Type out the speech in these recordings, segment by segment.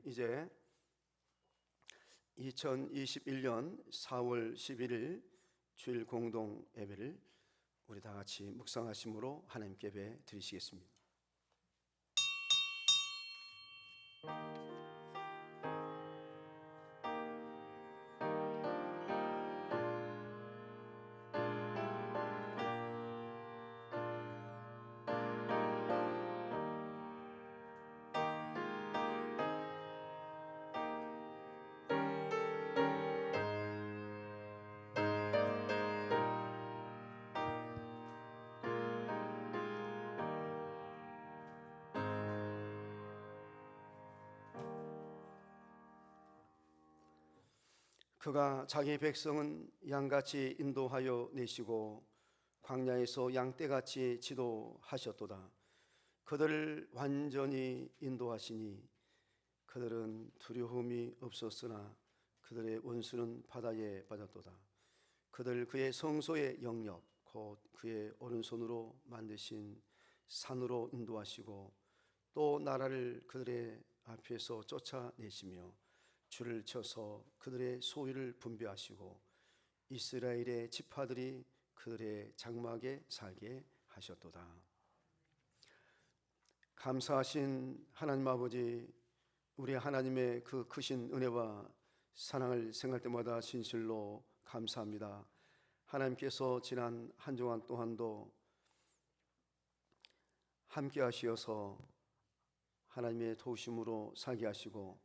이제 2021년 4월 11일 주일 공동 예배를 우리 다 같이 묵상하심으로 하나님께 예배 드리시겠습니다. 그가 자기 백성은 양같이 인도하여 내시고 광야에서 양떼같이 지도하셨도다. 그들을 완전히 인도하시니 그들은 두려움이 없었으나 그들의 원수는 바다에 빠졌도다. 그들 그의 성소의 영역 곧 그의 오른손으로 만드신 산으로 인도하시고 또 나라를 그들의 앞에서 쫓아내시며 줄을 쳐서 그들의 소유를 분배하시고 이스라엘의 지파들이 그들의 장막에 살게 하셨도다. 감사하신 하나님 아버지, 우리 하나님의 그 크신 은혜와 사랑을 생각할 때마다 진실로 감사합니다. 하나님께서 지난 한 주간 동안도 함께 하시어서 하나님의 도우심으로 살게 하시고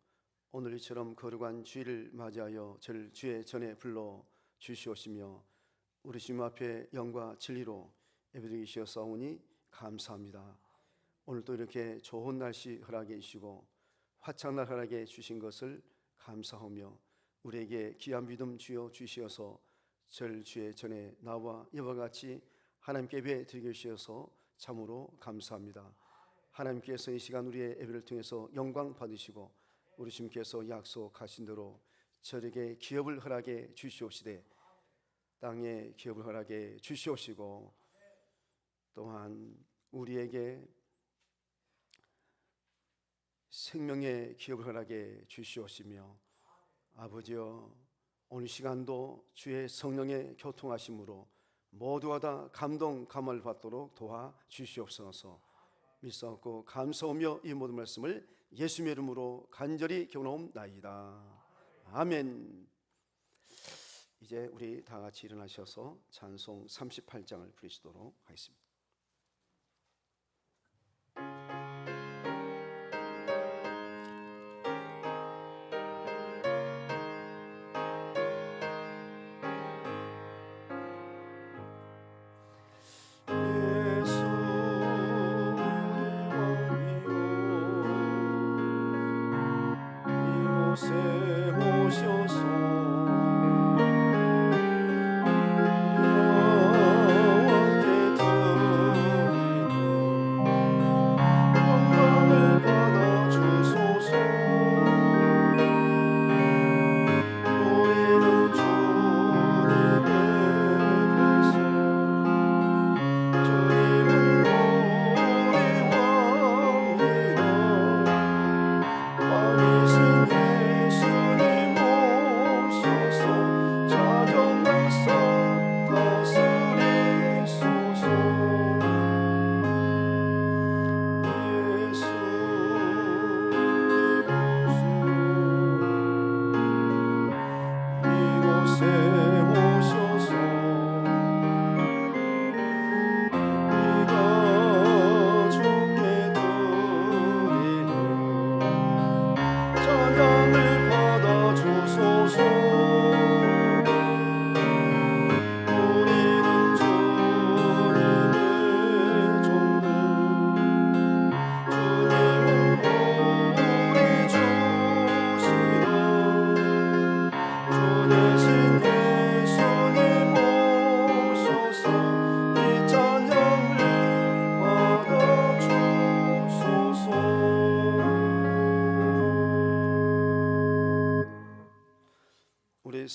오늘 이처럼 거룩한 주일을 맞이하여 저를 주의 전에 불러 주시옵시며 우리 주님 앞에 영과 진리로 예배드리게 주셨사오니 감사합니다. 오늘도 이렇게 좋은 날씨 허락해 주시고 화창날 허락해 주신 것을 감사하며 우리에게 귀한 믿음 주여 주시어서 저를 주의 전에 나와 이와 같이 하나님께 예배 드리게 주셔서 참으로 감사합니다. 하나님께서 이 시간 우리의 예배를 통해서 영광 받으시고 우리 주님께서 약속하신 대로 저에게 기업을 허락해 주시옵시되 땅에 기업을 허락해 주시옵시고 또한 우리에게 생명의 기업을 허락해 주시옵시며 아버지여 오늘 시간도 주의 성령의 교통하심으로 모두가 다 감동 감화를 받도록 도와 주시옵소서. 믿사옵고 감사하며 이 모든 말씀을 예수님의 이름으로 간절히 기원하옵나이다. 아멘. 이제 우리 다 같이 일어나셔서 찬송 38장을 부르시도록 하겠습니다.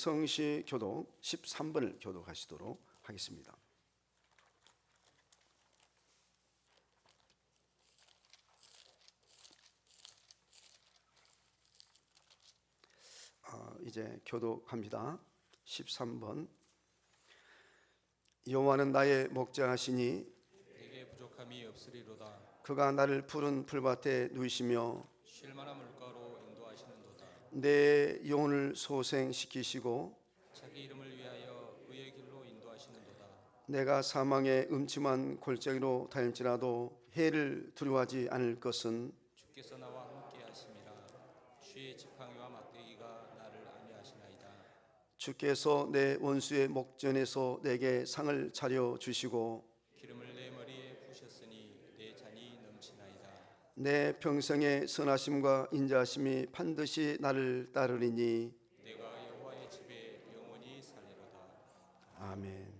성시 교독 13번을 교독하시도록 하겠습니다. 이제 교독합니다. 13번. 여호와는 나의 목자하시니 내게 부족함이 없으리로다. 그가 나를 푸른 풀밭에 누이시며 쉴 만한 물가로 인도하시는도다. 내 영혼을 소생시키시고 자기 이름을 위하여 의의 길로 인도하시는도다. 내가 사망의 음침한 골짜기로 다닐지라도 해를 두려워하지 않을 것은 주께서 나와 함께 하심이라. 주의 지팡이와 막대기가 나를 안위하시나이다. 주께서 내 원수의 목전에서 내게 상을 차려 주시고 기름을 내 머리에 부으셨으니 내 잔이 넘치나이다. 내 평생의 선하심과 인자하심이 반드시 나를 따르리니 내가 여호와의 집에 영원히 살리로다. 아멘.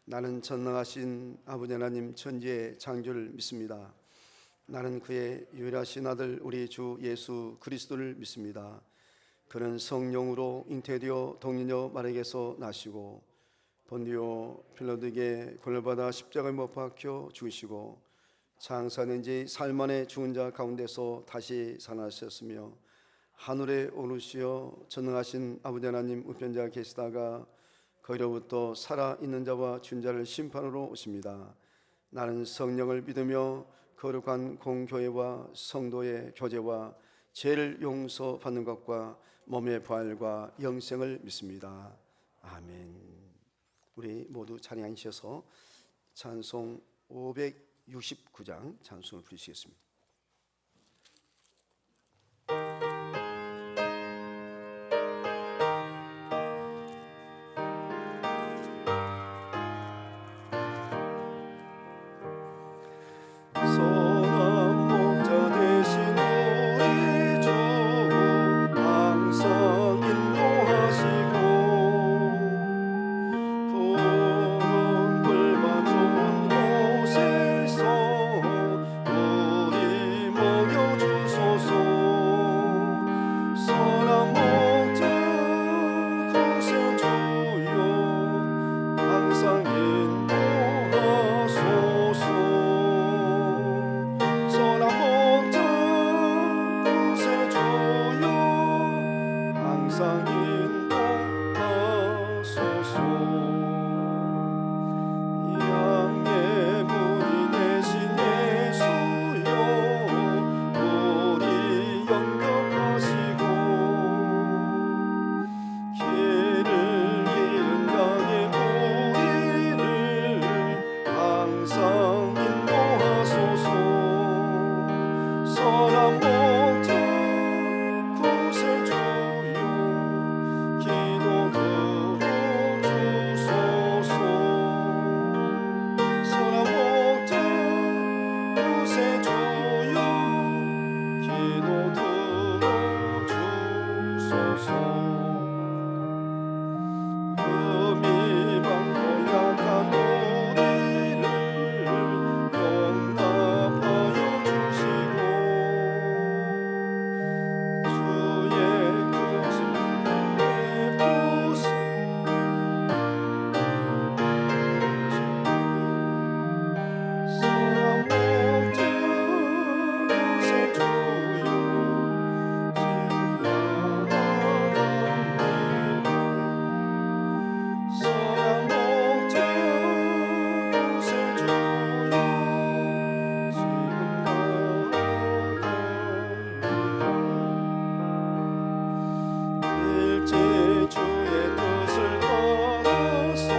나는 전능하신 아버지 하나님 천지의 창조를 믿습니다. 나는 그의 유일하신 아들 우리 주 예수 그리스도를 믿습니다. 그는 성령으로 잉태되어 동리녀 마리아에게서 나시고 본디오 빌라도에게 고난받아 십자가에 못 박혀 죽으시고 장사된 지 사흘 만에 죽은 자 가운데서 다시 살아나셨으며 하늘에 오르시어 전능하신 아버지 하나님 우편자 계시다가 거기로부터 살아있는 자와 죽은 자를 심판으로 오십니다. 나는 성령을 믿으며 거룩한 공교회와 성도의 교제와 죄를 용서받는 것과 몸의 부활과 영생을 믿습니다. 아멘. 우리 모두 자리에 앉으셔서 찬송 569장 찬송을 부르시겠습니다. 선한 목자 되신 우리 주 항상 인도하시고 푸른 풀밭 좋은 곳에서 우리 먹여주소서. 선한 목자 구세주여 항상 인도하소서. 항상 인도하소서. 양의 문이 되신 예수여 우리 영접하시고 길을 잃은 양의 우리를 항상 인도하소서. 선한 목자 구세주여 기도 들어주소서. 선한 목자 구세주여 기도 들어주소서. 흠이 많고 약한 우리를 용납하여 주시고 주의 크신 베푸시 선한 목자 구세주여 지금 나아갑니다. 선한 목자 구세주여 지금 나아갑니다. 일제 주의 뜻을 따라서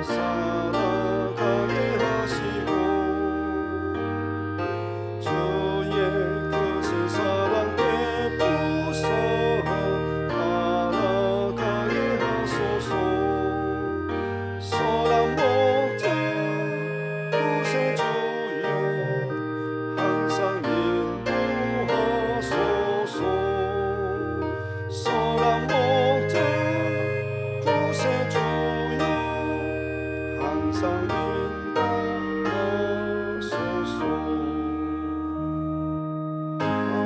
살아가게 하시고 주의 크신 사랑 베푸사 알아가게 하소서. 선한 목자 구세주여 항상 인도하소서. 선한 목자 구세주여 항상 인도하소서. 아멘.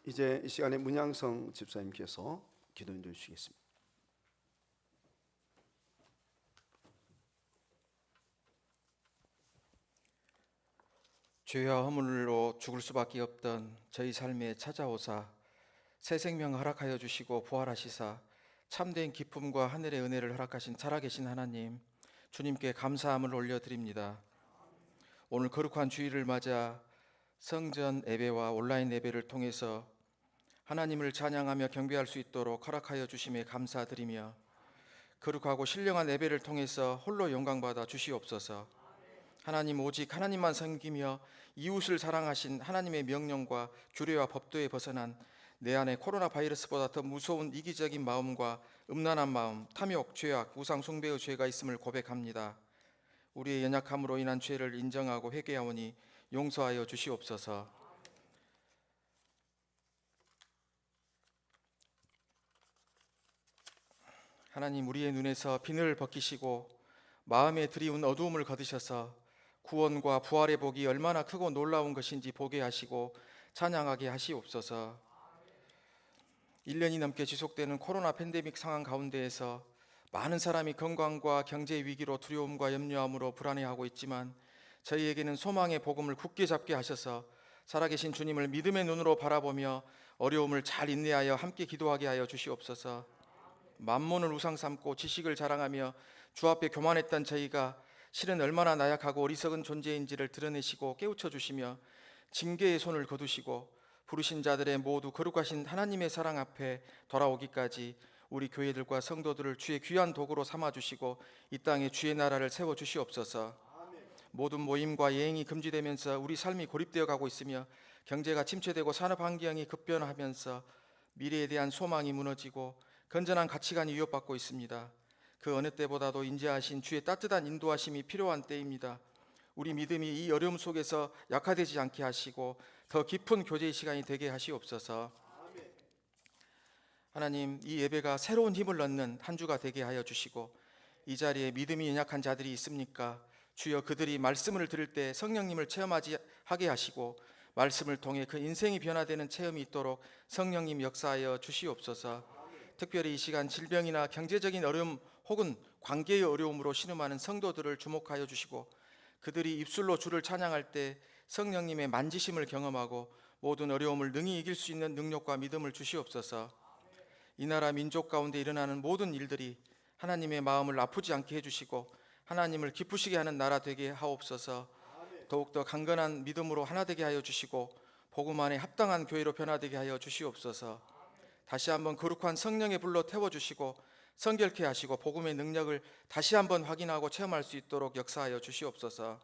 이제 이 시간에 문양성 집사님께서 기도 인도해 주시겠습니다. 죄와 허물로 죽을 수밖에 없던 저희 삶에 찾아오사 새 생명 허락하여 주시고 부활하시사 참된 기쁨과 하늘의 은혜를 허락하신 살아계신 하나님, 주님께 감사함을 올려드립니다. 오늘 거룩한 주일을 맞아 성전 예배와 온라인 예배를 통해서 하나님을 찬양하며 경배할 수 있도록 허락하여 주심에 감사드리며, 거룩하고 신령한 예배를 통해서 홀로 영광받아 주시옵소서. 하나님, 오직 하나님만 섬기며 이웃을 사랑하신 하나님의 명령과 규례와 법도에 벗어난 내 안에 코로나 바이러스보다 더 무서운 이기적인 마음과 음란한 마음, 탐욕, 죄악, 우상 숭배의 죄가 있음을 고백합니다. 우리의 연약함으로 인한 죄를 인정하고 회개하오니 용서하여 주시옵소서. 하나님, 우리의 눈에서 비늘을 벗기시고 마음에 드리운 어두움을 거두셔서 구원과 부활의 복이 얼마나 크고 놀라운 것인지 보게 하시고 찬양하게 하시옵소서. 1년이 넘게 지속되는 코로나 팬데믹 상황 가운데에서 많은 사람이 건강과 경제 위기로 두려움과 염려함으로 불안해하고 있지만, 저희에게는 소망의 복음을 굳게 잡게 하셔서 살아계신 주님을 믿음의 눈으로 바라보며 어려움을 잘 인내하여 함께 기도하게 하여 주시옵소서. 만몬을 우상 삼고 지식을 자랑하며 주 앞에 교만했던 저희가 실은 얼마나 나약하고 어리석은 존재인지를 드러내시고 깨우쳐 주시며 징계의 손을 거두시고 부르신 자들의 모두 거룩하신 하나님의 사랑 앞에 돌아오기까지 우리 교회들과 성도들을 주의 귀한 도구로 삼아주시고 이 땅에 주의 나라를 세워주시옵소서. 모든 모임과 여행이 금지되면서 우리 삶이 고립되어 가고 있으며 경제가 침체되고 산업 환경이 급변하면서 미래에 대한 소망이 무너지고 건전한 가치관이 위협받고 있습니다. 그 어느 때보다도 인자하신 주의 따뜻한 인도하심이 필요한 때입니다. 우리 믿음이 이 어려움 속에서 약화되지 않게 하시고 더 깊은 교제의 시간이 되게 하시옵소서. 하나님, 이 예배가 새로운 힘을 얻는 한 주가 되게 하여 주시고, 이 자리에 믿음이 연약한 자들이 있습니까? 주여, 그들이 말씀을 들을 때 성령님을 체험하게 하시고 말씀을 통해 그 인생이 변화되는 체험이 있도록 성령님 역사하여 주시옵소서. 특별히 이 시간 질병이나 경제적인 어려움 혹은 관계의 어려움으로 신음하는 성도들을 주목하여 주시고, 그들이 입술로 주를 찬양할 때 성령님의 만지심을 경험하고 모든 어려움을 능히 이길 수 있는 능력과 믿음을 주시옵소서. 이 나라 민족 가운데 일어나는 모든 일들이 하나님의 마음을 아프지 않게 해주시고 하나님을 기쁘시게 하는 나라 되게 하옵소서. 더욱더 강건한 믿음으로 하나 되게 하여 주시고 복음 안에 합당한 교회로 변화되게 하여 주시옵소서. 다시 한번 거룩한 성령의 불로 태워주시고 성결케 하시고 복음의 능력을 다시 한번 확인하고 체험할 수 있도록 역사하여 주시옵소서.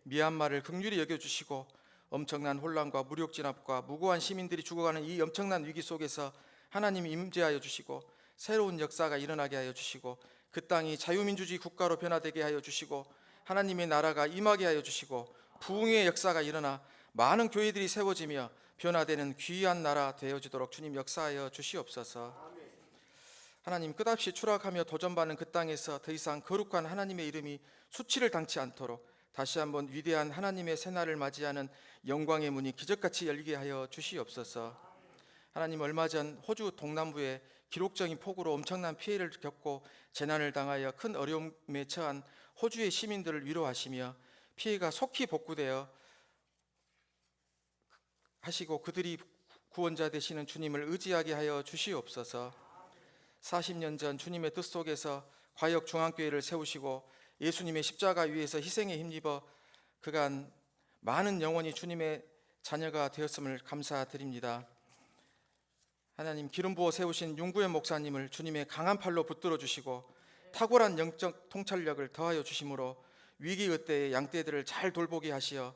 미얀마를 긍휼히 여겨주시고 엄청난 혼란과 무력진압과 무고한 시민들이 죽어가는 이 엄청난 위기 속에서 하나님이 임재하여 주시고 새로운 역사가 일어나게 하여 주시고 그 땅이 자유민주주의 국가로 변화되게 하여 주시고 하나님의 나라가 임하게 하여 주시고 부흥의 역사가 일어나 많은 교회들이 세워지며 변화되는 귀한 나라 되어지도록 주님 역사하여 주시옵소서. 하나님, 끝없이 추락하며 도전받는 그 땅에서 더 이상 거룩한 하나님의 이름이 수치를 당치 않도록 다시 한번 위대한 하나님의 새날을 맞이하는 영광의 문이 기적같이 열리게 하여 주시옵소서. 하나님, 얼마 전 호주 동남부에 기록적인 폭우로 엄청난 피해를 겪고 재난을 당하여 큰 어려움에 처한 호주의 시민들을 위로하시며 피해가 속히 복구되어 하시고 그들이 구원자 되시는 주님을 의지하게 하여 주시옵소서. 40년 전 주님의 뜻 속에서 과역 중앙교회를 세우시고 예수님의 십자가 위에서 희생에 힘입어 그간 많은 영혼이 주님의 자녀가 되었음을 감사드립니다. 하나님, 기름 부어 세우신 윤구현 목사님을 주님의 강한 팔로 붙들어 주시고 탁월한 영적 통찰력을 더하여 주심으로 위기 때의 양떼들을 잘 돌보게 하시어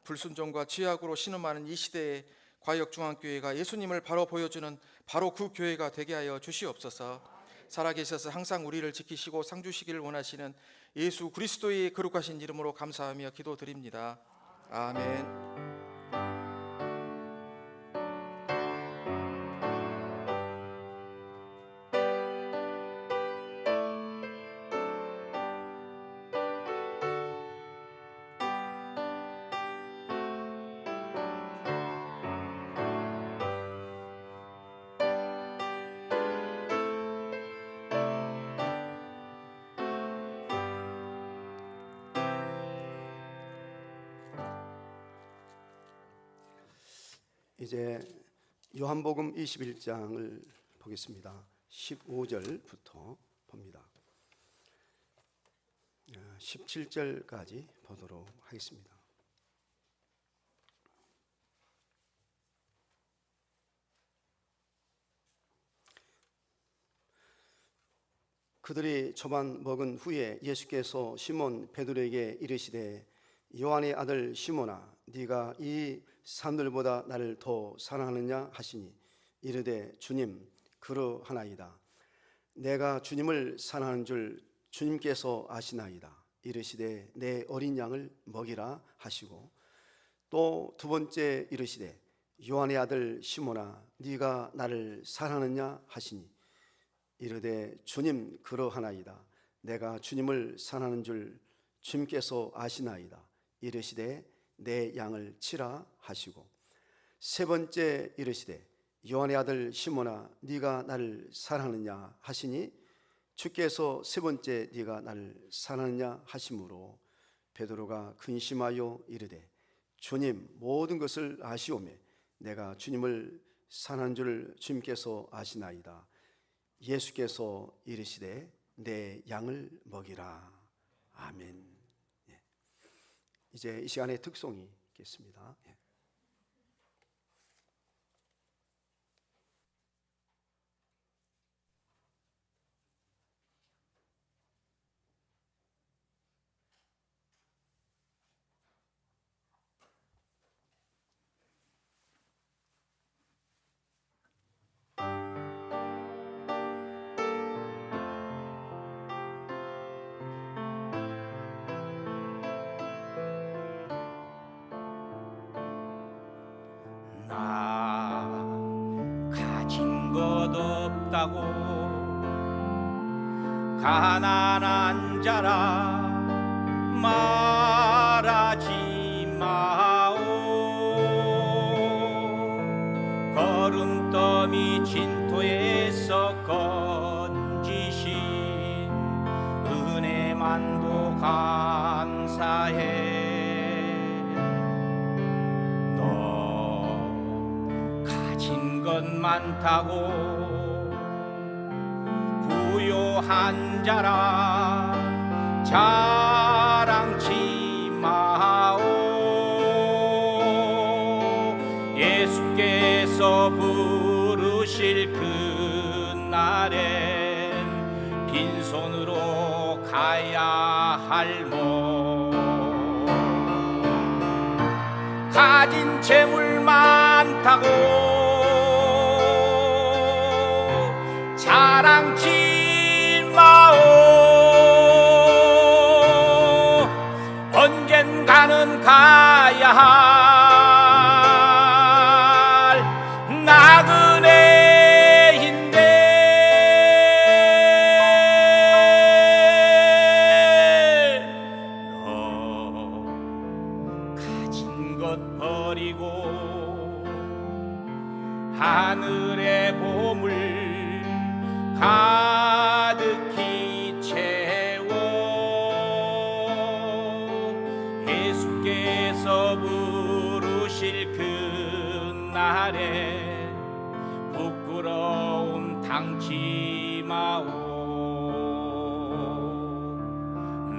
불순종과 죄악으로 신음하는 이 시대에 과역중앙교회가 예수님을 바로 보여주는 바로 그 교회가 되게 하여 주시옵소서. 살아계셔서 항상 우리를 지키시고 상주시기를 원하시는 예수 그리스도의 거룩하신 이름으로 감사하며 기도드립니다. 아멘. 이제 요한복음 21장을 보겠습니다. 15절부터 봅니다. 17절까지 보도록 하겠습니다. 그들이 초반 먹은 후에 예수께서 시몬 베드로에게 이르시되 요한의 아들 시몬아 네가 이 사람들보다 나를 더 사랑하느냐 하시니 이르되 주님 그러하나이다. 내가 주님을 사랑하는 줄 주님께서 아시나이다. 이르시되 내 어린 양을 먹이라 하시고 또 두 번째 이르시되 요한의 아들 시몬아 네가 나를 사랑하느냐 하시니 이르되 주님 그러하나이다. 내가 주님을 사랑하는 줄 주님께서 아시나이다. 이르시되 내 양을 치라 하시고 세 번째 이르시되 요한의 아들 시몬아 네가 나를 사랑하느냐 하시니 주께서 세 번째 네가 나를 사랑하느냐 하심으로 베드로가 근심하여 이르되 주님 모든 것을 아시오매 내가 주님을 사랑하는 줄 주님께서 아시나이다. 예수께서 이르시되 내 양을 먹이라. 아멘. 이제 이 시간에 특송이 있겠습니다. 나 가진 것 없다고 가난한 자라 말하지 마오. 거름더미 진토에서 건지신 은혜만도 감사해. 것 많다고 부요한 자라 자랑치 마오. 예수께서 부르실 그날엔 빈손으로 가야 할모. 가진 재물 많다고 자랑치 마오. 언젠가는 가야 할 나그네인데 너 가진 것 버리고 하늘의 보물 가득히 채워. 예수께서 부르실 그날에 부끄러움 당치 마오.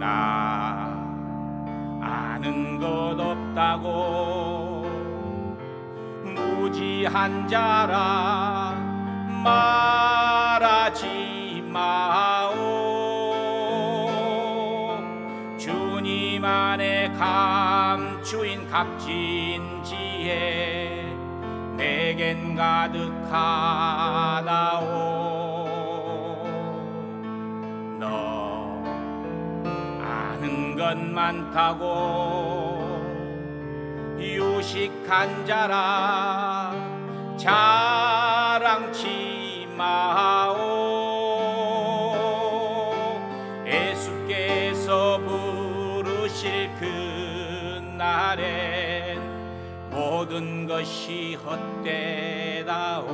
나 아는 것 없다고 무지한 자라 말하지 마오. 주님 안에 감추인 값진 지혜 내겐 가득하다오. 너 아는 것 많다고 유식한 자라 자랑치 마오. 예수께서 부르실 그날엔 모든 것이 헛되다오.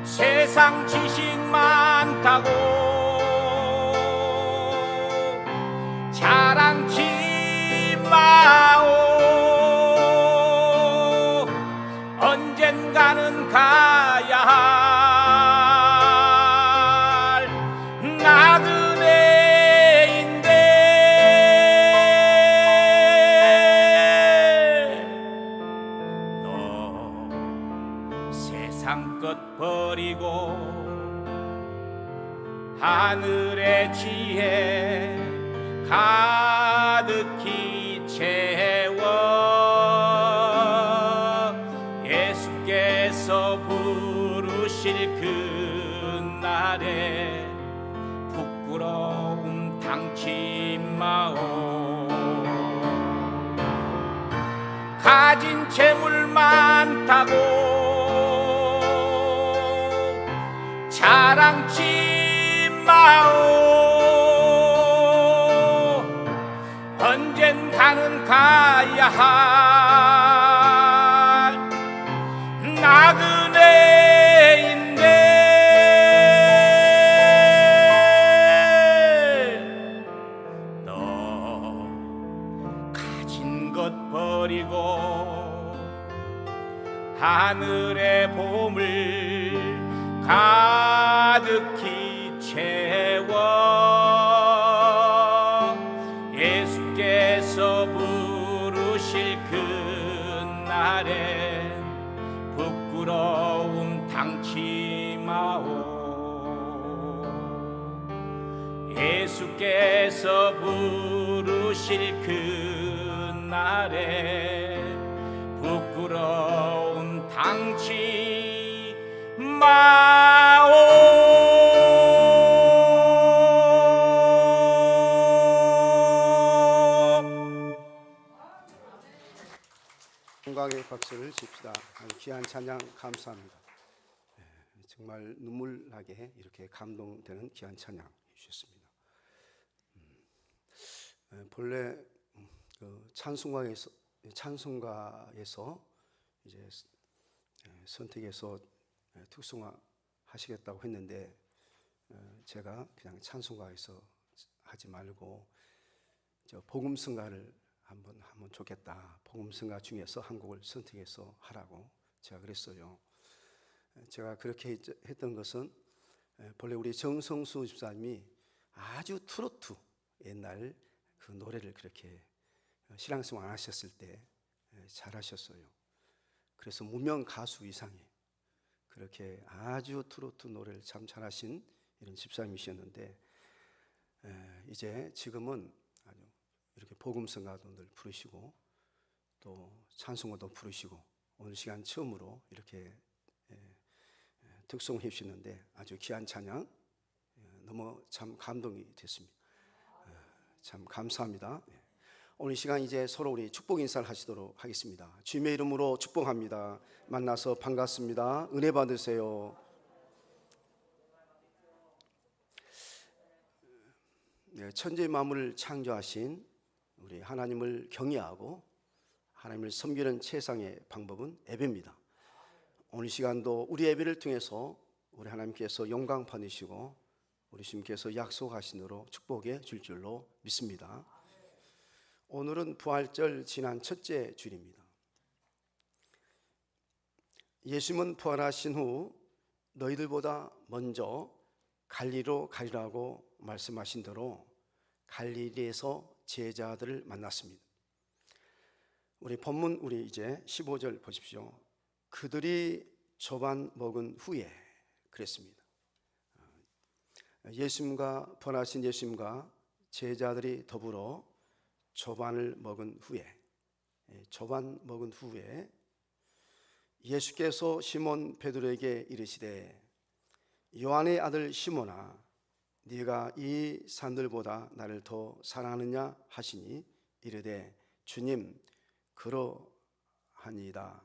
세상 지식 많다고 자랑치 마오. 하늘의 지혜 가득히 채워 예수께서 부르실 그날에 부끄러움 당치 마오. 가진 재물 많다고 자랑치 마오. 언젠가는 가야 할 나그네인데 너 가진 것 버리고 하늘의 보물 가득히 채워 예수께서 부르실 그날엔 부끄러움 당치 마오. 예수께서 부르실 그날에 부끄러움 당치 마오. 건강의 박수를 칩시다. 귀한 찬양 감사합니다. 정말 눈물 나게 이렇게 감동되는 귀한 찬양 해주셨습니다. 본래 그 찬송가에서 이제 선택해서 특송화 하시겠다고 했는데 제가 그냥 찬송가에서 하지 말고 저 복음성가를 한번 하면 좋겠다. 복음성가 중에서 한 곡을 선택해서 하라고 제가 그랬어요. 제가 그렇게 했던 것은 본래 우리 정성수 집사님이 아주 트로트 옛날 그 노래를 그렇게 신앙생활 안 하셨을 때 잘하셨어요. 그래서 무명 가수 이상의 그렇게 아주 트로트 노래를 참 잘하신 이런 집사님이셨는데 이제 지금은 아주 이렇게 복음성가도 늘 부르시고 또 찬송가도 부르시고 오늘 시간 처음으로 이렇게 특송해 주시는데 아주 귀한 찬양 너무 참 감동이 됐습니다. 참 감사합니다. 오늘 시간 이제 서로 우리 축복 인사를 하시도록 하겠습니다. 주님의 이름으로 축복합니다. 만나서 반갑습니다. 은혜 받으세요. 천지의 만물을 창조하신 우리 하나님을 경외하고 하나님을 섬기는 최상의 방법은 예배입니다. 오늘 시간도 우리 예배를 통해서 우리 하나님께서 영광 받으시고 우리 주님께서 약속하신 대로 축복해 줄 줄로 믿습니다. 오늘은 부활절 지난 첫째 주일입니다. 예수님은 부활하신 후 너희들보다 먼저 갈리로 가리라고 말씀하신 대로 갈릴리에서 제자들을 만났습니다. 우리 본문 우리 이제 15절 보십시오. 그들이 조반 먹은 후에 그랬습니다. 예수님과 부활하신 예수님과 제자들이 더불어 조반을 먹은 후에 예수께서 시몬 베드로에게 이르시되 요한의 아들 시몬아 네가 이 산들보다 나를 더 사랑하느냐 하시니 이르되 주님 그러하니이다.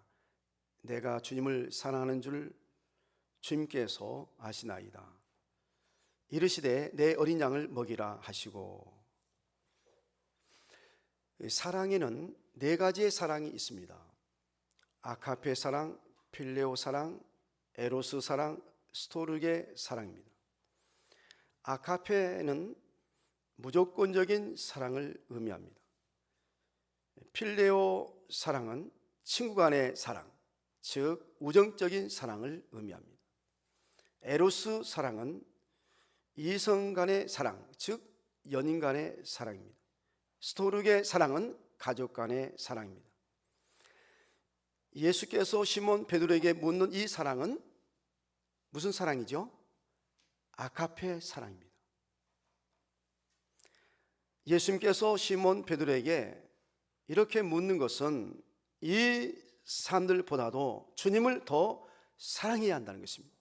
내가 주님을 사랑하는 줄 주님께서 아시나이다. 이르시되 내 어린 양을 먹이라 하시고. 사랑에는 네 가지의 사랑이 있습니다. 아카페 사랑, 필레오 사랑, 에로스 사랑, 스토르게 사랑입니다. 아카페는 무조건적인 사랑을 의미합니다. 필레오 사랑은 친구 간의 사랑, 즉 우정적인 사랑을 의미합니다. 에로스 사랑은 이성 간의 사랑, 즉 연인 간의 사랑입니다. 스토르게 사랑은 가족 간의 사랑입니다. 예수께서 시몬 베드로에게 묻는 이 사랑은 무슨 사랑이죠? 아카페 사랑입니다. 예수님께서 시몬 베드로에게 이렇게 묻는 것은 이 사람들보다도 주님을 더 사랑해야 한다는 것입니다.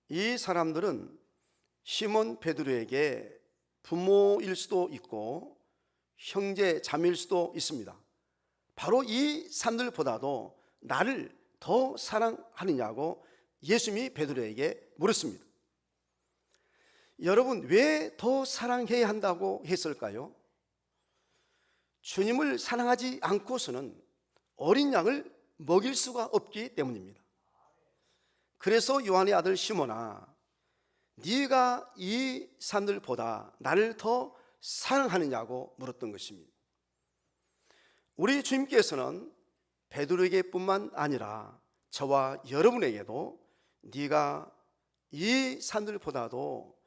이 사람들은 시몬 베드로에게 부모일 수도 있고 형제 자매일 수도 있습니다. 바로 이 사람들보다도 나를 더 사랑하느냐고 예수님이 베드로에게 물었습니다. 여러분, 왜 더 사랑해야 한다고 했을까요? 주님을 사랑하지 않고서는 어린 양을 먹일 수가 없기 때문입니다. 그래서 요한의 아들 시몬아, 네가 이 사람들보다 나를 더 사랑하느냐고 물었던 것입니다. 우리 주님께서는 베드로에게뿐만 아니라 저와 여러분에게도 네가 이 사람들보다도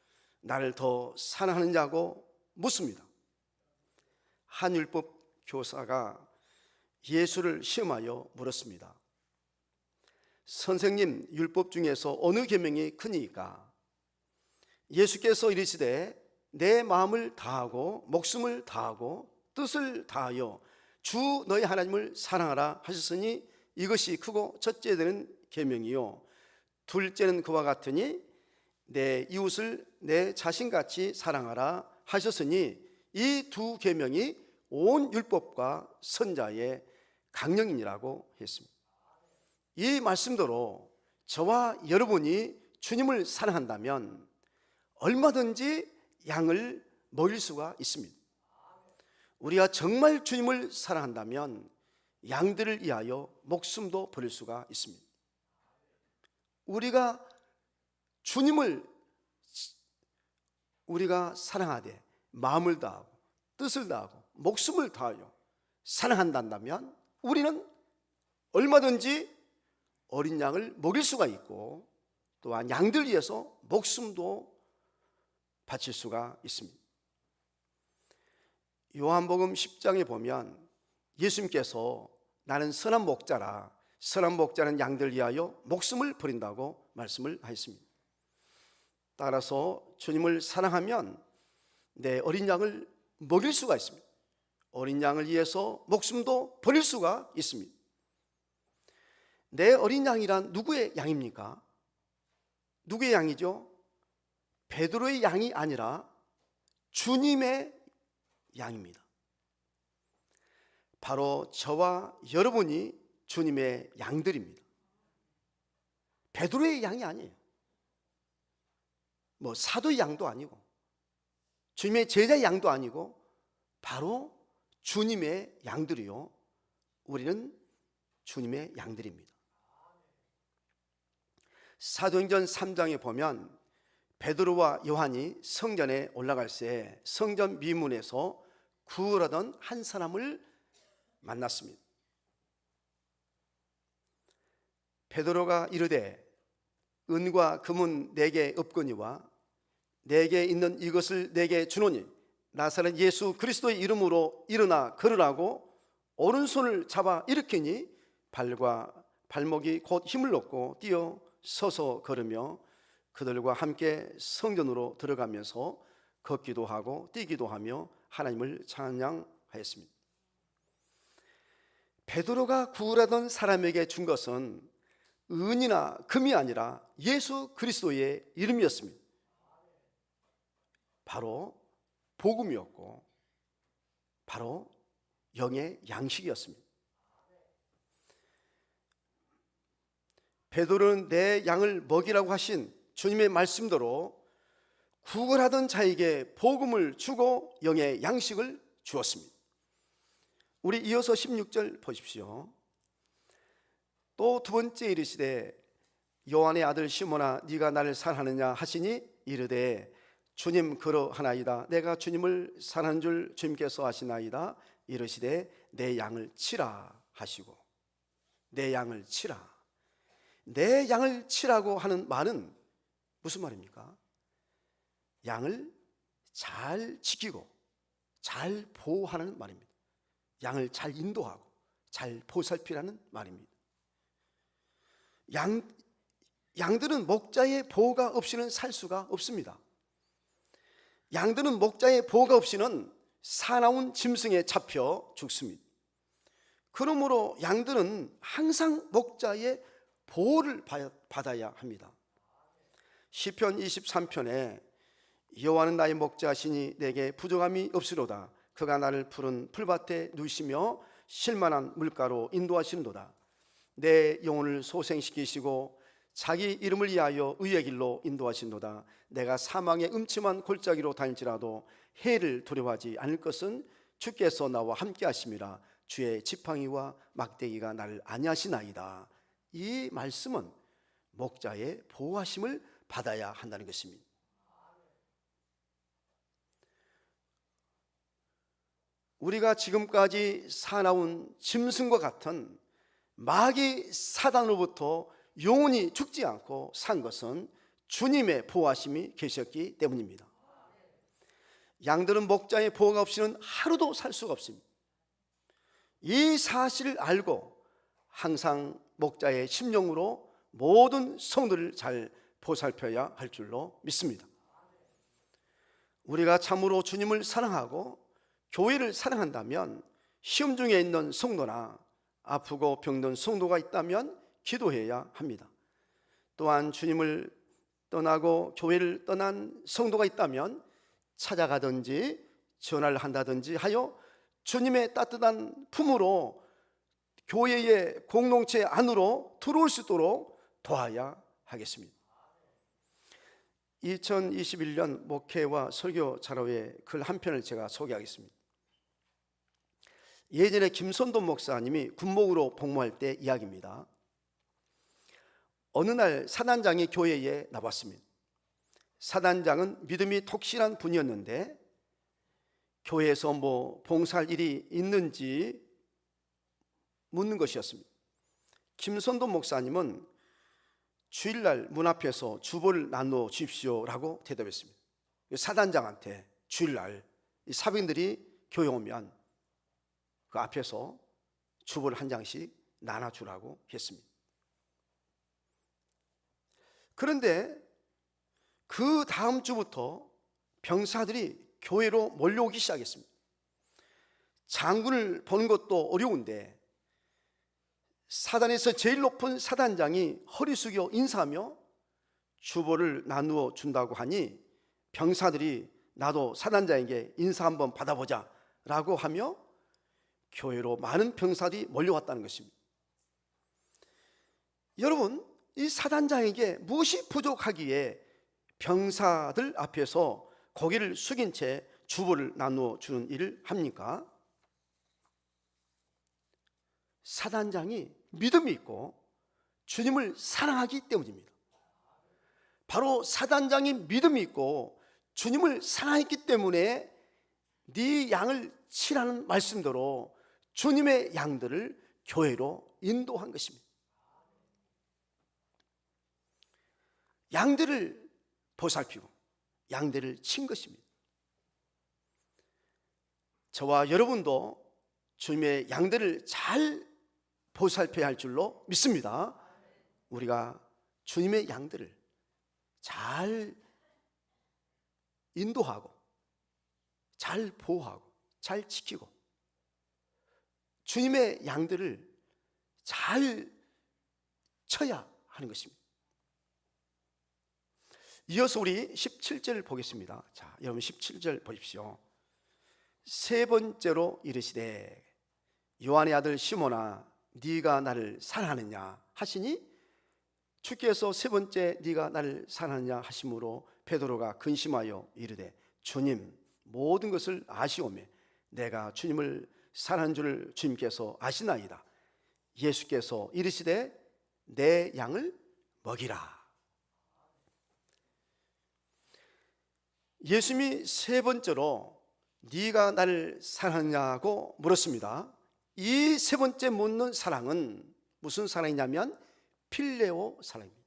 나를 더 사랑하느냐고 묻습니다. 한 율법 교사가 예수를 시험하여 물었습니다. 선생님, 율법 중에서 어느 계명이 크니까? 예수께서 이르시되 내 마음을 다하고 목숨을 다하고 뜻을 다하여 주 너희 하나님을 사랑하라 하셨으니 이것이 크고 첫째 되는 계명이요 둘째는 그와 같으니 내 이웃을 내 자신같이 사랑하라 하셨으니 이 두 계명이 온 율법과 선자의 강령이라고 했습니다. 이 말씀대로 저와 여러분이 주님을 사랑한다면 얼마든지 양을 먹일 수가 있습니다. 우리가 정말 주님을 사랑한다면 양들을 위하여 목숨도 버릴 수가 있습니다. 우리가 주님을 사랑하되 마음을 다하고 뜻을 다하고 목숨을 다하여 사랑한다면 우리는 얼마든지 어린 양을 먹일 수가 있고 또한 양들 위해서 목숨도 바칠 수가 있습니다. 요한복음 10장에 보면 예수님께서 나는 선한 목자라, 선한 목자는 양들 위하여 목숨을 버린다고 말씀을 하셨습니다. 따라서 주님을 사랑하면 내 어린 양을 먹일 수가 있습니다. 어린 양을 위해서 목숨도 버릴 수가 있습니다. 내 어린 양이란 누구의 양입니까? 누구의 양이죠? 베드로의 양이 아니라 주님의 양입니다. 바로 저와 여러분이 주님의 양들입니다. 베드로의 양이 아니에요. 뭐 사도의 양도 아니고 주님의 제자의 양도 아니고 바로 주님의 양들이요, 우리는 주님의 양들입니다. 사도행전 3장에 보면 베드로와 요한이 성전에 올라갈 때 성전 미문에서 구걸하던 한 사람을 만났습니다. 베드로가 이르되 은과 금은 내게 없거니와 내게 있는 이것을 내게 주노니 나사렛 예수 그리스도의 이름으로 일어나 걸으라고 오른손을 잡아 일으키니 발과 발목이 곧 힘을 얻고 뛰어 서서 걸으며 그들과 함께 성전으로 들어가면서 걷기도 하고 뛰기도 하며 하나님을 찬양하였습니다. 베드로가 구걸하던 사람에게 준 것은 은이나 금이 아니라 예수 그리스도의 이름이었습니다. 바로 복음이었고 바로 영의 양식이었습니다. 베드로는 내 양을 먹이라고 하신 주님의 말씀대로 구걸하던 자에게 복음을 주고 영의 양식을 주었습니다. 우리 이어서 16절 보십시오. 또 두 번째 이르시되 요한의 아들 시몬아 네가 나를 사랑하느냐 하시니 이르되 주님 그러하나이다. 내가 주님을 사랑하는 줄 주님께서 아시나이다. 이르시되 내 양을 치라 하시고, 내 양을 치라. 내 양을 치라고 하는 말은 무슨 말입니까? 양을 잘 지키고 잘 보호하는 말입니다. 양을 잘 인도하고 잘 보살피라는 말입니다. 양들은 목자의 보호가 없이는 살 수가 없습니다. 양들은 목자의 보호가 없이는 사나운 짐승에 잡혀 죽습니다. 그러므로 양들은 항상 목자의 보호를 받아야 합니다. 시편 23편에 여호와는 나의 목자시니 내게 부족함이 없으로다. 그가 나를 푸른 풀밭에 누시며 쉴만한 물가로 인도하시는도다. 내 영혼을 소생시키시고 자기 이름을 위하여 의의 길로 인도하시는도다. 내가 사망의 음침한 골짜기로 다닐지라도 해를 두려워하지 않을 것은 주께서 나와 함께 하심이라. 주의 지팡이와 막대기가 나를 안위하시나이다. 이 말씀은 목자의 보호하심을 받아야 한다는 것입니다. 우리가 지금까지 사나운 짐승과 같은 마귀 사단으로부터 영원히 죽지 않고 산 것은 주님의 보호하심이 계셨기 때문입니다. 양들은 목자의 보호가 없이는 하루도 살 수가 없습니다. 이 사실을 알고 항상 목자의 심령으로 모든 성도를 잘 보살펴야 할 줄로 믿습니다. 우리가 참으로 주님을 사랑하고 교회를 사랑한다면 시험 중에 있는 성도나 아프고 병든 성도가 있다면 기도해야 합니다. 또한 주님을 떠나고 교회를 떠난 성도가 있다면 찾아가든지 전화를 한다든지 하여 주님의 따뜻한 품으로 교회의 공동체 안으로 들어올 수 있도록 도와야 하겠습니다. 2021년 목회와 설교 자료의 글 한 편을 제가 소개하겠습니다. 예전에 김선도 목사님이 군목으로 복무할 때 이야기입니다. 어느 날 사단장이 교회에 나왔습니다. 사단장은 믿음이 독실한 분이었는데 교회에서 봉사할 일이 있는지 묻는 것이었습니다. 김선도 목사님은 주일날 문 앞에서 주보를 나누어 주십시오라고 대답했습니다. 사단장한테 주일날 사병들이 교회 오면 그 앞에서 주보를 한 장씩 나눠주라고 했습니다. 그런데 그 다음 주부터 병사들이 교회로 몰려오기 시작했습니다. 장군을 보는 것도 어려운데 사단에서 제일 높은 사단장이 허리 숙여 인사하며 주보를 나누어 준다고 하니 병사들이 나도 사단장에게 인사 한번 받아보자 라고 하며 교회로 많은 병사들이 몰려왔다는 것입니다. 여러분, 이 사단장에게 무엇이 부족하기에 병사들 앞에서 고개를 숙인 채 주보를 나누어 주는 일을 합니까? 사단장이 믿음이 있고 주님을 사랑하기 때문입니다. 바로 사단장이 믿음이 있고 주님을 사랑했기 때문에 네 양을 치라는 말씀대로 주님의 양들을 교회로 인도한 것입니다. 양들을 보살피고 양들을 친 것입니다. 저와 여러분도 주님의 양들을 잘 보살펴야 할 줄로 믿습니다. 우리가 주님의 양들을 잘 인도하고 잘 보호하고 잘 지키고 주님의 양들을 잘 쳐야 하는 것입니다. 이어서 우리 17절 보겠습니다. 자, 여러분 17절 보십시오. 세 번째로 이르시되 요한의 아들 시몬아 네가 나를 사랑하느냐 하시니 주께서 세 번째 네가 나를 사랑하느냐 하심으로 베드로가 근심하여 이르되 주님 모든 것을 아시오매 내가 주님을 사랑하는 줄을 주님께서 아시나이다. 예수께서 이르시되 내 양을 먹이라. 예수님이 세 번째로 네가 나를 사랑하냐고 물었습니다. 이 세 번째 묻는 사랑은 무슨 사랑이냐면 필레오 사랑입니다.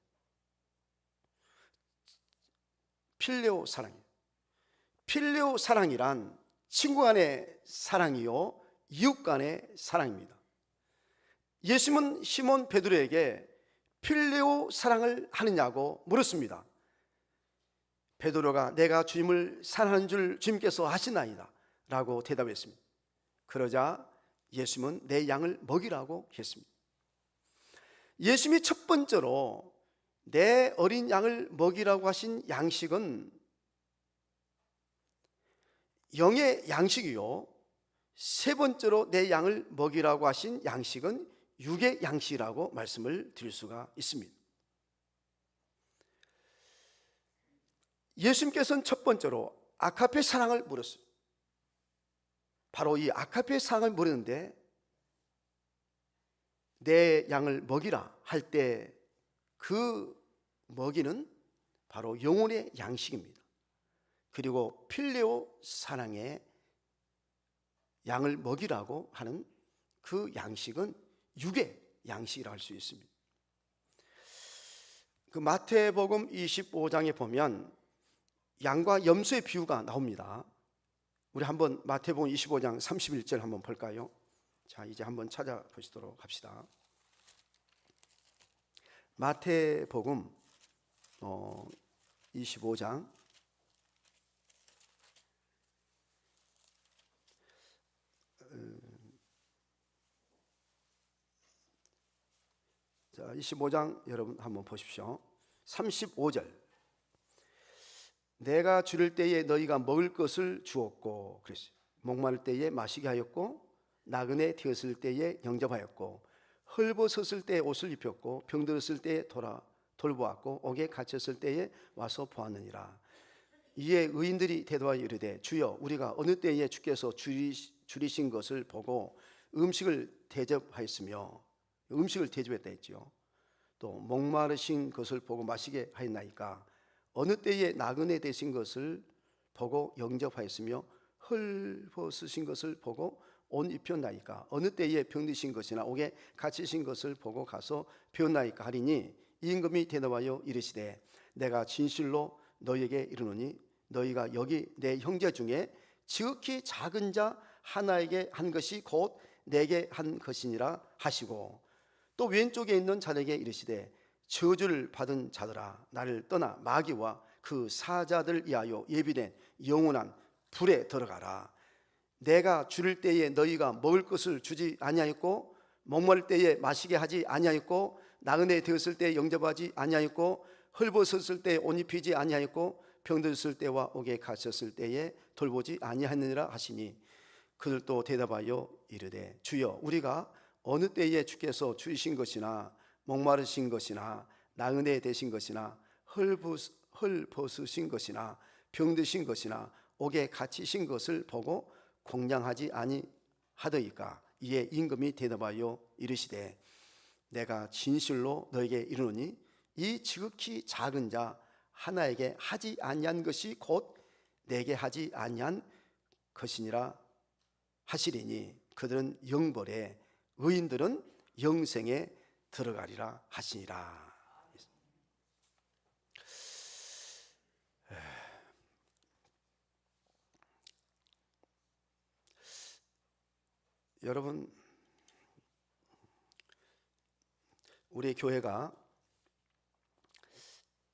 필레오 사랑입니다. 필레오 사랑이란 친구 간의 사랑이요 이웃 간의 사랑입니다. 예수님은 시몬 베드로에게 필레오 사랑을 하느냐고 물었습니다. 베드로가 내가 주님을 사랑하는 줄 주님께서 아시나이다 라고 대답했습니다. 그러자 예수님은 내 양을 먹이라고 했습니다. 예수님이 첫 번째로 내 어린 양을 먹이라고 하신 양식은 영의 양식이요, 세 번째로 내 양을 먹이라고 하신 양식은 육의 양식이라고 말씀을 드릴 수가 있습니다. 예수님께서는 첫 번째로 아가페 사랑을 물었어요. 바로 이 아가페 사랑을 물었는데 내 양을 먹이라 할 때 그 먹이는 바로 영혼의 양식입니다. 그리고 필레오 사랑의 양을 먹이라고 하는 그 양식은 육의 양식이라 할 수 있습니다. 그 마태복음 25장에 보면 양과 염소의 비유가 나옵니다. 우리 한번 마태복음 25장 31절 한번 볼까요? 자, 이제 한번 찾아보시도록 합시다. 마태복음 25장 25장 여러분 한번 보십시오. 35절. 내가 줄일 때에 너희가 먹을 것을 주었고, 그랬어요. 목마를 때에 마시게 하였고, 나그네 되었을 때에 영접하였고, 헐벗었을 때에 옷을 입혔고, 병들었을 때에 돌보았고, 옥에 갇혔을 때에 와서 보았느니라. 이에 의인들이 대답하여 이르되 주여 우리가 어느 때에 주께서 줄이신 것을 보고 음식을 대접하였으며, 음식을 대접했다 했지요. 또 목마르신 것을 보고 마시게 하였나이까. 어느 때에 나그네 되신 것을 보고 영접하였으며 헐벗으신 것을 보고 옷 입혔나이까. 어느 때에 병드신 것이나 옥에 갇히신 것을 보고 가서 배웠나이까 하리니, 이 임금이 대답하여 이르시되 내가 진실로 너희에게 이르노니 너희가 여기 내 형제 중에 지극히 작은 자 하나에게 한 것이 곧 내게 한 것이니라 하시고, 또 왼쪽에 있는 자에게 이르시되 저주를 받은 자들아 나를 떠나 마귀와 그 사자들 위하여 예비된 영원한 불에 들어가라. 내가 줄일 때에 너희가 먹을 것을 주지 아니하였고, 목마를 때에 마시게 하지 아니하였고, 나그네 되었을 때에 영접하지 아니하였고, 헐벗었을 때에 옷 입히지 아니하였고, 병들었을 때와 옥에 갇혔을 때에 돌보지 아니하느니라 하시니, 그들도 대답하여 이르되 주여 우리가 어느 때에 주께서 주신 것이나 목마르신 것이나 나그네 되신 것이나 헐벗으신 것이나 병드신 것이나 옥에 갇히신 것을 보고 공양하지 아니하더이까. 이에 임금이 대답하여 이르시되 내가 진실로 너에게 이르노니 이 지극히 작은 자 하나에게 하지 아니한 것이 곧 내게 하지 아니한 것이니라 하시리니, 그들은 영벌에 의인들은 영생에 들어가리라 하시니라. 여러분, 우리 교회가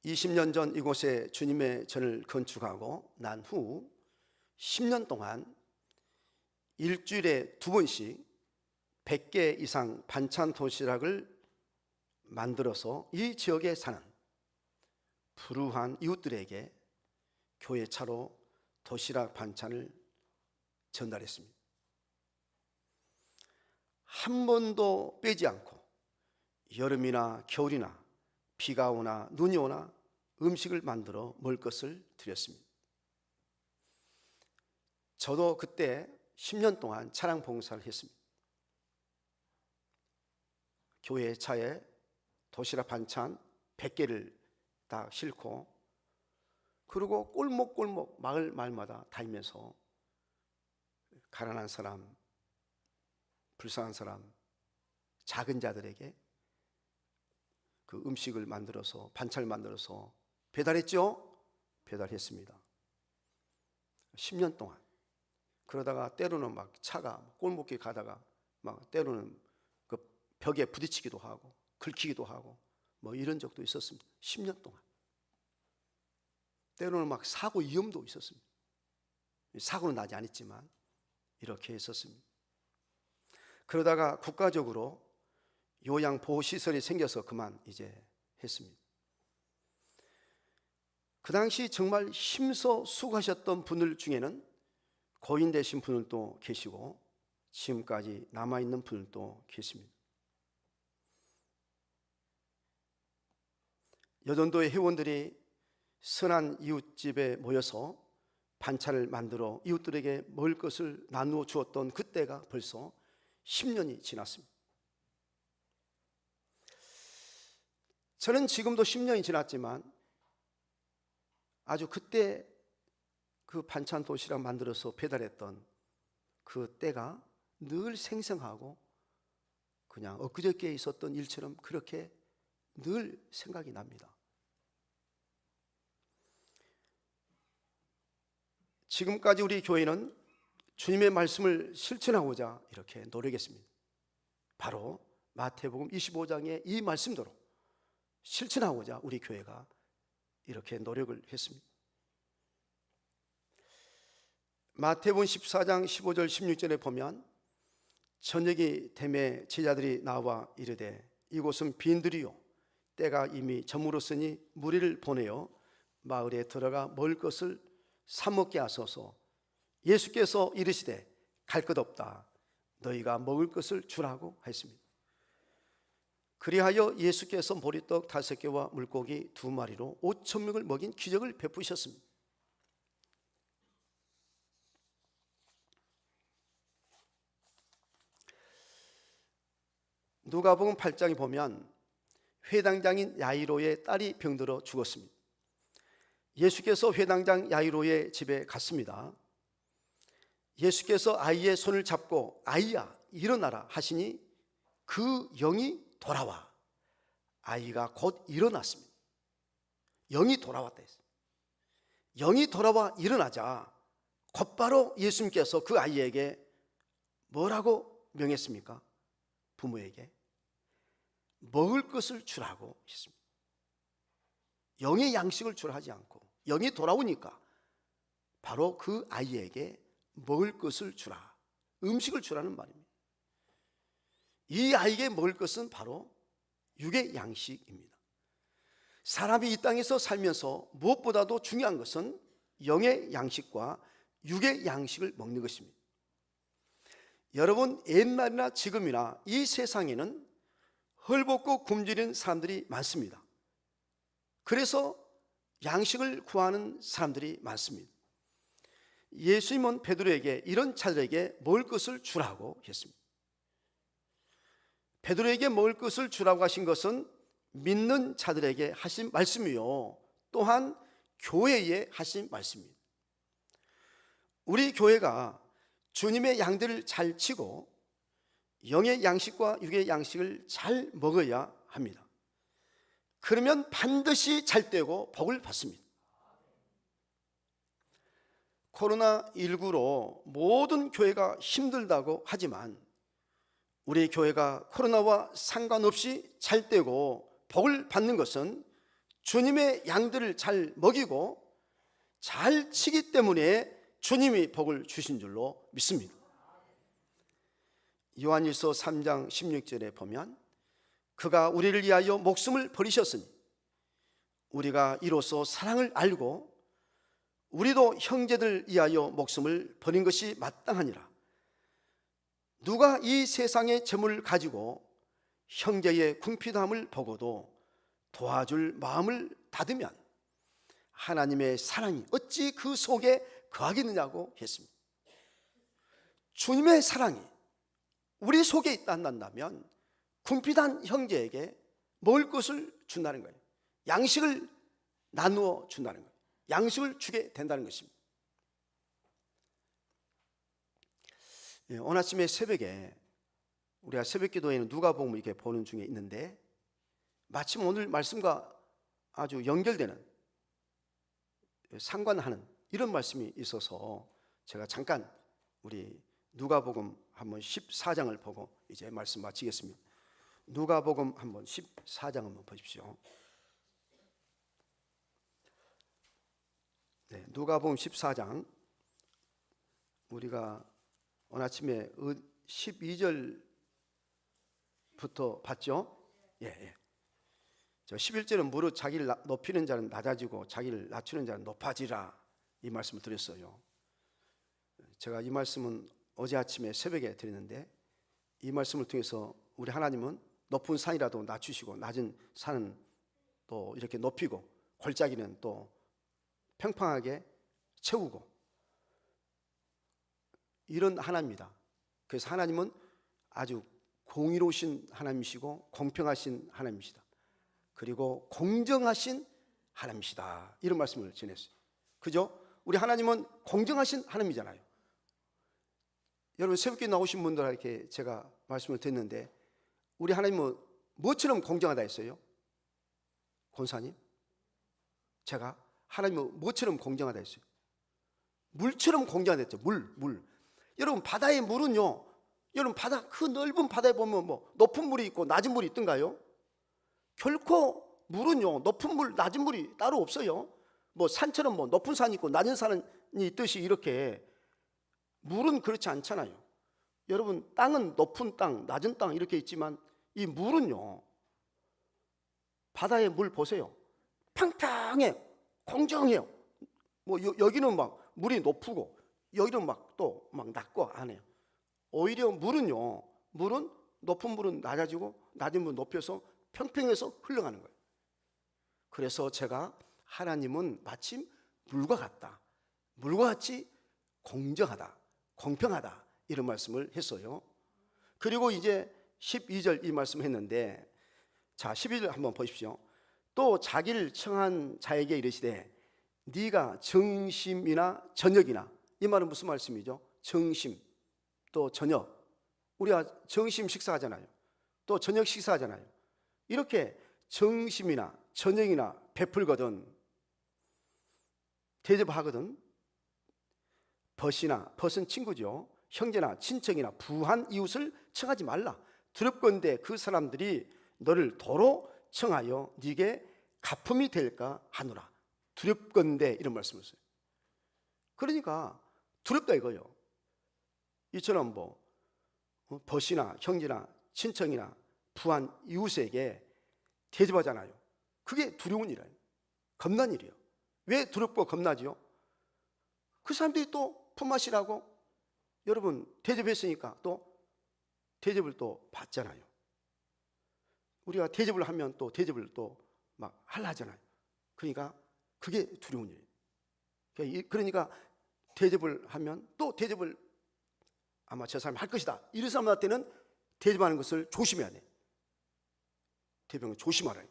20년 전 이곳에 주님의 전을 건축하고 난 후 10년 동안 일주일에 2번씩 100개 이상 반찬 도시락을 만들어서 이 지역에 사는 불우한 이웃들에게 교회 차로 도시락 반찬을 전달했습니다. 한 번도 빼지 않고 여름이나 겨울이나 비가 오나 눈이 오나 음식을 만들어 먹을 것을 드렸습니다. 저도 그때 10년 동안 차량 봉사를 했습니다. 교회 차에 도시락 반찬 100개를 다 싣고, 그리고 꼴목꼴목 마을마다 다니면서 가난한 사람, 불쌍한 사람, 작은 자들에게 그 음식을 만들어서, 반찬을 만들어서 배달했죠? 배달했습니다. 10년 동안. 그러다가 때로는 막 차가 꼴목길 가다가 막 때로는 그 벽에 부딪히기도 하고 긁히기도 하고 뭐 이런 적도 있었습니다. 10년 동안. 때로는 막 사고 위험도 있었습니다. 사고는 나지 않았지만 이렇게 했었습니다. 그러다가 국가적으로 요양보호시설이 생겨서 그만 이제 했습니다. 그 당시 정말 힘써 수고하셨던 분들 중에는 고인 되신 분들도 계시고 지금까지 남아있는 분들도 계십니다. 여전도의 회원들이 선한 이웃집에 모여서 반찬을 만들어 이웃들에게 먹을 것을 나누어 주었던 그때가 벌써 10년이 지났습니다. 저는 지금도 10년이 지났지만 아주 그때 그 반찬 도시락 만들어서 배달했던 그 때가 늘 생생하고 그냥 엊그저께 있었던 일처럼 그렇게 늘 생각이 납니다. 지금까지 우리 교회는 주님의 말씀을 실천하고자 이렇게 노력했습니다. 바로 마태복음 25장의 이 말씀대로 실천하고자 우리 교회가 이렇게 노력을 했습니다. 마태복음 14장 15절 16절에 보면 저녁이 되매 제자들이 나와 이르되 이곳은 빈들이요 때가 이미 저물었으니 무리를 보내어 마을에 들어가 먹을 것을 사 먹게 하소서. 예수께서 이르시되 갈 것 없다 너희가 먹을 것을 주라고 하였습니다. 그리하여 예수께서 보리떡 5개와 물고기 2마리로 5,000명을 먹인 기적을 베푸셨습니다. 누가복음 8장에 보면 회당장인 야이로의 딸이 병들어 죽었습니다. 예수께서 회당장 야이로의 집에 갔습니다. 예수께서 아이의 손을 잡고 아이야 일어나라 하시니 그 영이 돌아와 아이가 곧 일어났습니다. 영이 돌아왔다 했어요. 영이 돌아와 일어나자 곧바로 예수님께서 그 아이에게 뭐라고 명했습니까? 부모에게 먹을 것을 주라고 했습니다. 영의 양식을 주라 하지 않고 영이 돌아오니까 바로 그 아이에게 먹을 것을 주라, 음식을 주라는 말입니다. 이 아이에게 먹을 것은 바로 육의 양식입니다. 사람이 이 땅에서 살면서 무엇보다도 중요한 것은 영의 양식과 육의 양식을 먹는 것입니다. 여러분, 옛날이나 지금이나 이 세상에는 헐벗고 굶주린 사람들이 많습니다. 그래서 양식을 구하는 사람들이 많습니다. 예수님은 베드로에게 이런 자들에게 먹을 것을 주라고 했습니다. 베드로에게 먹을 것을 주라고 하신 것은 믿는 자들에게 하신 말씀이요 또한 교회에 하신 말씀입니다. 우리 교회가 주님의 양들을 잘 치고 영의 양식과 육의 양식을 잘 먹어야 합니다. 그러면 반드시 잘 되고 복을 받습니다. 코로나19로 모든 교회가 힘들다고 하지만 우리 교회가 코로나와 상관없이 잘 되고 복을 받는 것은 주님의 양들을 잘 먹이고 잘 치기 때문에 주님이 복을 주신 줄로 믿습니다. 요한일서 3장 16절에 보면 그가 우리를 위하여 목숨을 버리셨으니 우리가 이로써 사랑을 알고 우리도 형제들 위하여 목숨을 버린 것이 마땅하니라. 누가 이 세상의 재물을 가지고 형제의 궁핍함을 보고도 도와줄 마음을 닫으면 하나님의 사랑이 어찌 그 속에 거하겠느냐고 했습니다. 주님의 사랑이 우리 속에 있다 한다면 궁핍한 형제에게 먹을 것을 준다는 거예요. 양식을 나누어 준다는 거예요. 양식을 주게 된다는 것입니다. 오늘 아침에 새벽에 우리가 새벽기도에는 누가복음을 이렇게 보는 중에 있는데 마침 오늘 말씀과 아주 연결되는 상관하는 이런 말씀이 있어서 제가 잠깐 우리 누가복음 한번 14장을 보고 이제 말씀 마치겠습니다. 누가복음 한번 14장 한번 보십시오. 누가복음 14장 우리가 오늘 아침에 12절부터 봤죠? 예. 저 11절은 무릇 자기를 높이는 자는 낮아지고 자기를 낮추는 자는 높아지라, 이 말씀을 드렸어요. 제가 이 말씀은 어제 아침에 새벽에 드렸는데, 이 말씀을 통해서 우리 하나님은 높은 산이라도 낮추시고 낮은 산은 또 이렇게 높이고 골짜기는 또 평평하게 채우고, 이런 하나님입니다. 그래서 하나님은 아주 공의로우신 하나님이시고 공평하신 하나님이시다, 그리고 공정하신 하나님이시다, 이런 말씀을 전했어요. 그죠? 우리 하나님은 공정하신 하나님이잖아요. 여러분 새벽에 나오신 분들에게 제가 말씀을 드렸는데, 우리 하나님은 뭐처럼 공정하다 했어요? 권사님, 제가 하나님은 뭐처럼 공정하다 했어요? 물처럼 공정하다 했죠. 물. 여러분 바다의 물은요, 여러분 바다, 그 넓은 바다에 보면 뭐 높은 물이 있고 낮은 물이 있던가요? 결코 물은요, 높은 물 낮은 물이 따로 없어요. 뭐 산처럼 뭐 높은 산이 있고 낮은 산이 있듯이 이렇게 물은 그렇지 않잖아요. 여러분 땅은 높은 땅 낮은 땅 이렇게 있지만, 이 물은요, 바다의 물 보세요. 평평해, 공정해요. 뭐 여기는 막 물이 높고 여기는 막 또 막 낮고 안 해요. 오히려 물은요, 물은 높은 물은 낮아지고 낮은 물은 높여서 평평해서 흘러가는 거예요. 그래서 제가 하나님은 마침 물과 같다, 물과 같이 공정하다, 공평하다, 이런 말씀을 했어요. 그리고 이제 12절 이 말씀을 했는데, 자 12절 한번 보십시오. 또 자기를 청한 자에게 이르시되 네가 정심이나 저녁이나, 이 말은 무슨 말씀이죠? 정심 또 저녁, 우리가 정심 식사하잖아요, 또 저녁 식사하잖아요. 이렇게 정심이나 저녁이나 베풀거든, 대접하거든, 벗은 친구죠, 형제나 친척이나 부한 이웃을 청하지 말라. 두렵건대 그 사람들이 너를 도로 청하여 네게 가품이 될까 하노라. 두렵건대, 이런 말씀을 써요. 그러니까 두렵다 이거예요. 이처럼 뭐 벗이나 형제나 친척이나 부한 이웃에게 대접하잖아요. 그게 두려운 일이에요. 겁난 일이에요. 왜 두렵고 겁나지요? 그 사람들이 또 품앗이라고 여러분 대접했으니까 또 대접을 또 받잖아요. 우리가 대접을 하면 또 대접을 또 막 하려 하잖아요. 그러니까 그게 두려운 일이에요. 그러니까 대접을 하면 또 대접을 아마 저 사람이 할 것이다, 이런 사람한테는 대접하는 것을 조심해야 돼. 대접을 조심하라.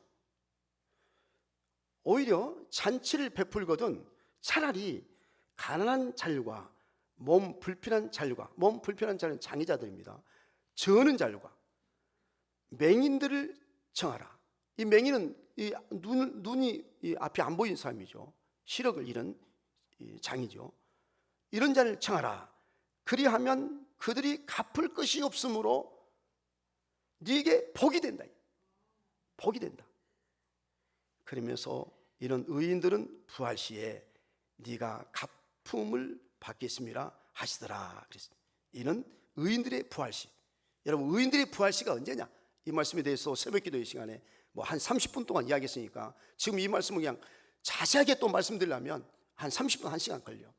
오히려 잔치를 베풀거든 차라리 가난한 자들과 몸 불편한 자들과, 몸 불편한 자는 장애자들입니다. 저는 자들과 맹인들을 청하라. 이 맹인은 이 눈이 이 앞이 안 보이는 사람이죠. 시력을 잃은 장이죠. 이런 자를 청하라. 그리하면 그들이 갚을 것이 없으므로 네게 복이 된다. 복이 된다. 그러면서 이런 의인들은 부활 시에 네가 갚음을 받겠음이라 하시더라. 그랬습니다. 이는 의인들의 부활 시. 여러분 의인들의 부활 시가 언제냐? 이 말씀에 대해서 새벽기도의 시간에 뭐 한 30분 동안 이야기했으니까 지금 이 말씀을 그냥 자세하게 또 말씀드리려면 한 30분, 1시간 걸려.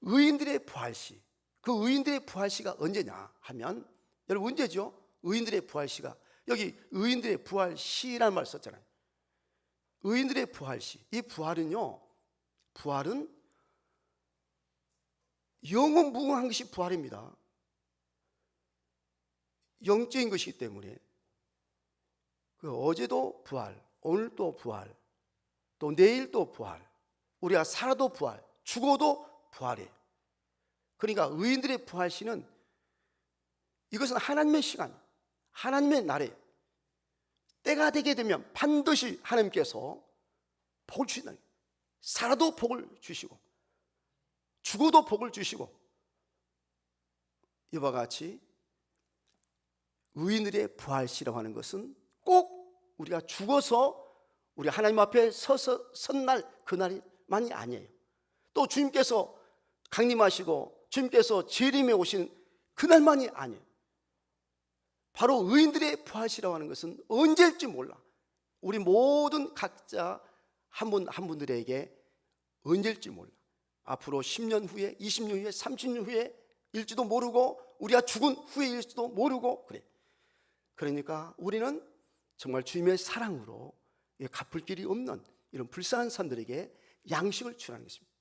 의인들의 부활 시. 그 의인들의 부활 시가 언제냐 하면, 여러분 언제죠? 의인들의 부활 시가, 여기 의인들의 부활 시라는 말 썼잖아요. 의인들의 부활 시. 이 부활은요, 부활은 영원 무궁한 것이 부활입니다. 영적인 것이기 때문에 그 어제도 부활, 오늘도 부활, 또 내일도 부활, 우리가 살아도 부활, 죽어도 부활이에요. 그러니까 의인들의 부활 시는 이것은 하나님의 시간, 하나님의 날에 때가 되게 되면 반드시 하나님께서 복을 주신다. 살아도 복을 주시고 죽어도 복을 주시고, 이와 같이 의인들의 부활시라고 하는 것은 꼭 우리가 죽어서 우리 하나님 앞에 서서 선 날, 그날이 그날만이 아니에요. 또 주님께서 강림하시고 주님께서 재림에 오신 그날만이 아니에요. 바로 의인들의 부활시라고 하는 것은 언제일지 몰라. 우리 모든 각자 한 분 한 분들에게 언제일지 몰라. 앞으로 10년 후에, 20년 후에, 30년 후에 일지도 모르고, 우리가 죽은 후에일지도 모르고 그래. 그러니까 우리는 정말 주님의 사랑으로 갚을 길이 없는 이런 불쌍한 사람들에게 양식을 주라는 것입니다.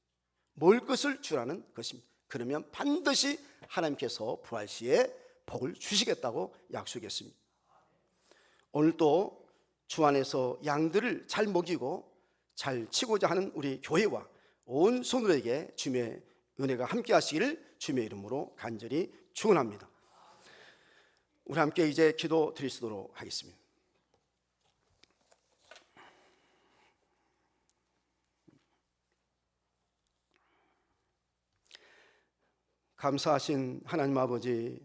먹을 것을 주라는 것입니다. 그러면 반드시 하나님께서 부활 시에 복을 주시겠다고 약속했습니다. 오늘도 주 안에서 양들을 잘 먹이고 잘 치고자 하는 우리 교회와 온 성도에게 주님의 은혜가 함께 하시기를 주님의 이름으로 간절히 축원합니다. 우리 함께 이제 기도 드리도록 하겠습니다. 감사하신 하나님 아버지,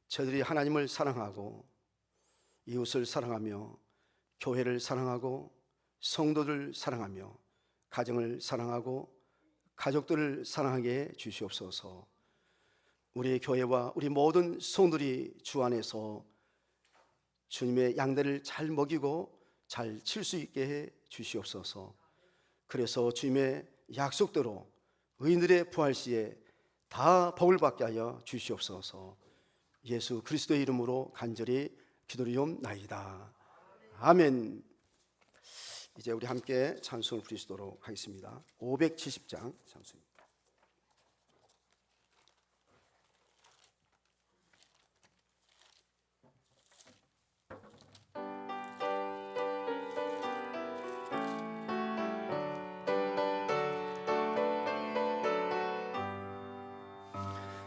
저들이 하나님을 사랑하고 이웃을 사랑하며 교회를 사랑하고 성도들 사랑하며 가정을 사랑하고 가족들을 사랑하게 주시옵소서. 우리 교회와 우리 모든 성도들이 주 안에서 주님의 양들을 잘 먹이고 잘 칠 수 있게 해 주시옵소서. 그래서 주님의 약속대로 의인들의 부활 시에 다 복을 받게 하여 주시옵소서. 예수 그리스도의 이름으로 간절히 기도리옵나이다. 아멘. 이제 우리 함께 찬송을 부르시도록 하겠습니다. 570장 찬송입니다.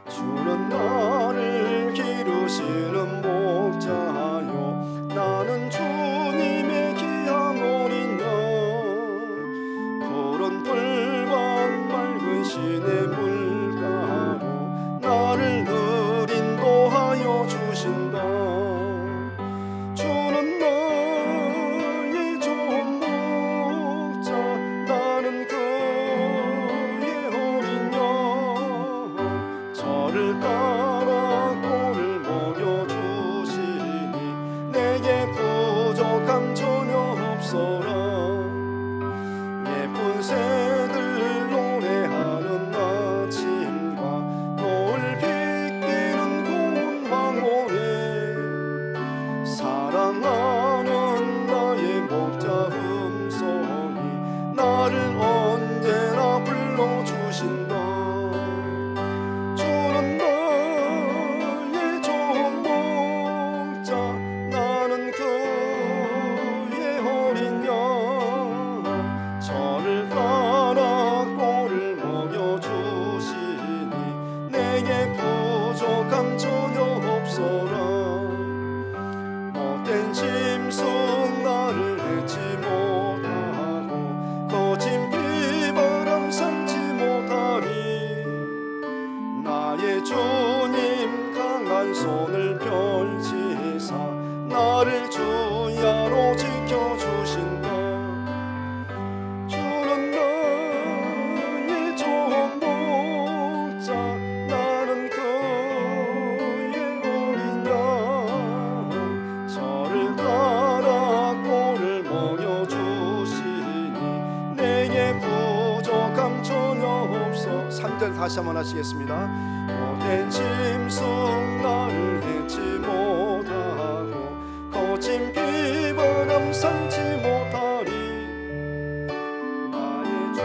주는 나를 기르시는 목자요, 나는 주님의 귀한 어린 양. 푸른 풀밭 맑은 시내 물가로 나를 늘 인도하여 주신다. 주는 나의 좋은 목자, 나는 그의 어린 양. 저를 따라 꼴을 먹여주시니 내게 부족함 전혀 없어라. 예쁜 새들 노래하는 아침과 노을 비끼는 고운 황홀에 사랑하는 나의 목자 음성이 나를 언제나 불러주신다. 주는 나의 좋은 목자, 나는 그의 어린 양. 저를 따라 꼴을 먹여주시니 내게 부족함 전혀 없어라. 못된 짐승 나를 해치 못하고 거친 비바람 삼지 못하리. 나의 주님 강한 손을 펼치사 나를 주야로 지켜주신다. 주는 나의 좋은 목자, 나는 그의 어린 양. 저를 따라 꼴을 먹여주시니 내게 부족함 전혀 없어. 3절 다시 한번 하시겠습니다. 못된 짐승 나를 해치 못하고 거친 비바람 삼지 못하리. 나의 주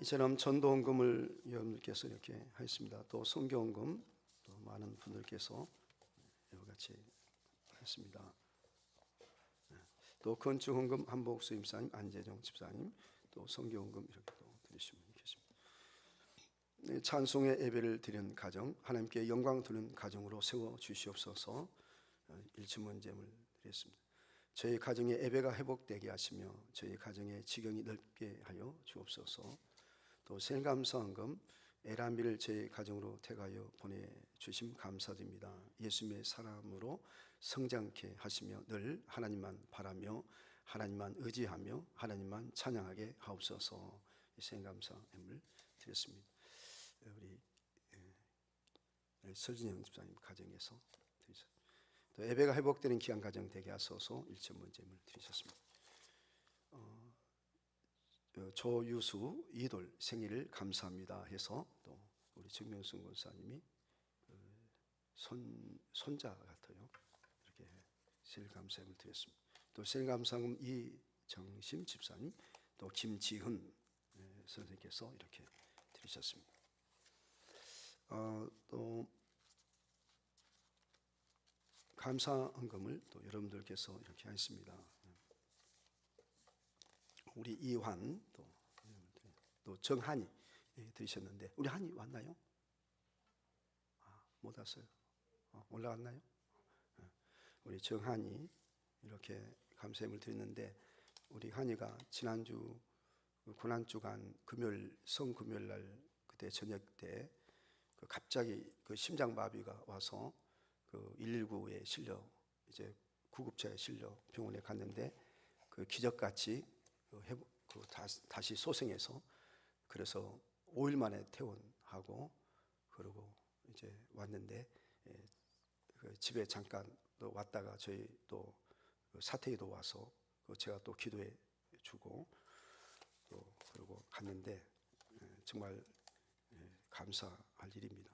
이처럼 전도헌금을 여러분들께서 이렇게 하셨습니다. 또 선교헌금 또 많은 분들께서 이와 같이 했습니다. 또 건축헌금 한복수 임사님, 안재정 집사님, 또 성교헌금 이렇게 또 드리신 분이 계십니다. 네, 찬송의 예배를 드리는 가정, 하나님께 영광 드리는 가정으로 세워 주시옵소서. 일침원제물 드렸습니다. 저희 가정의 예배가 회복되게 하시며 저희 가정의 지경이 넓게 하여 주옵소서. 또 생감사헌금 에라미를 제 가정으로 택하여 보내주심 감사드립니다. 예수님의 사람으로 성장케 하시며 늘 하나님만 바라며 하나님만 의지하며 하나님만 찬양하게 하옵소서. 생감사함을 드렸습니다. 우리 설진영 집사님 가정에서 드리셨습니다. 또 예배가 회복되는 귀한 가정 되게 하소서. 일천번제물 드리셨습니다. 조유수 이돌 생일을 감사합니다 해서 또 우리 정명순 권사님이 손자 같아요. 이렇게 생일 감사함을 드렸습니다. 또 생일 감사함 이정심 집사님, 또 김지훈 선생님께서 이렇게 드리셨습니다. 또 감사헌금을 또 여러분들께서 이렇게 하셨습니다. 우리 이환 또 정한이 드리셨는데 우리 한이 왔나요? 못 왔어요. 올라왔나요? 우리 정한이 이렇게 감사함을 드렸는데 우리 한이가 지난주 고난주간 금요일 성금요일 날 그때 저녁 때 갑자기 심장마비가 와서 119에 실려 이제 구급차에 실려 병원에 갔는데 기적같이 다시 소생해서 그래서 5일 만에 퇴원하고 그러고 이제 왔는데 집에 잠깐 또 왔다가 저희 또 사태기도 와서 제가 또 기도해 주고 또 그러고 갔는데 정말 감사할 일입니다.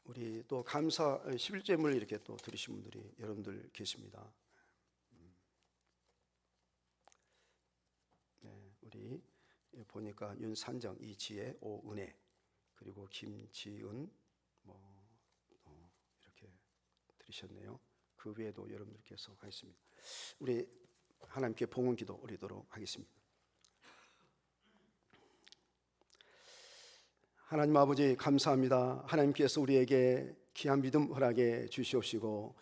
우리 또 감사 11제물 이렇게 또 드리신 분들이 여러분들 계십니다. 우리 보니까 윤산정, 이지혜, 오은혜, 그리고 김지은 이렇게 드리셨네요. 그 외에도 여러분들께서 하셨습니다. 우리 하나님께 봉헌 기도 올리도록 하겠습니다. 하나님 아버지 감사합니다. 하나님께서 우리에게 귀한 믿음 허락해 주시옵시고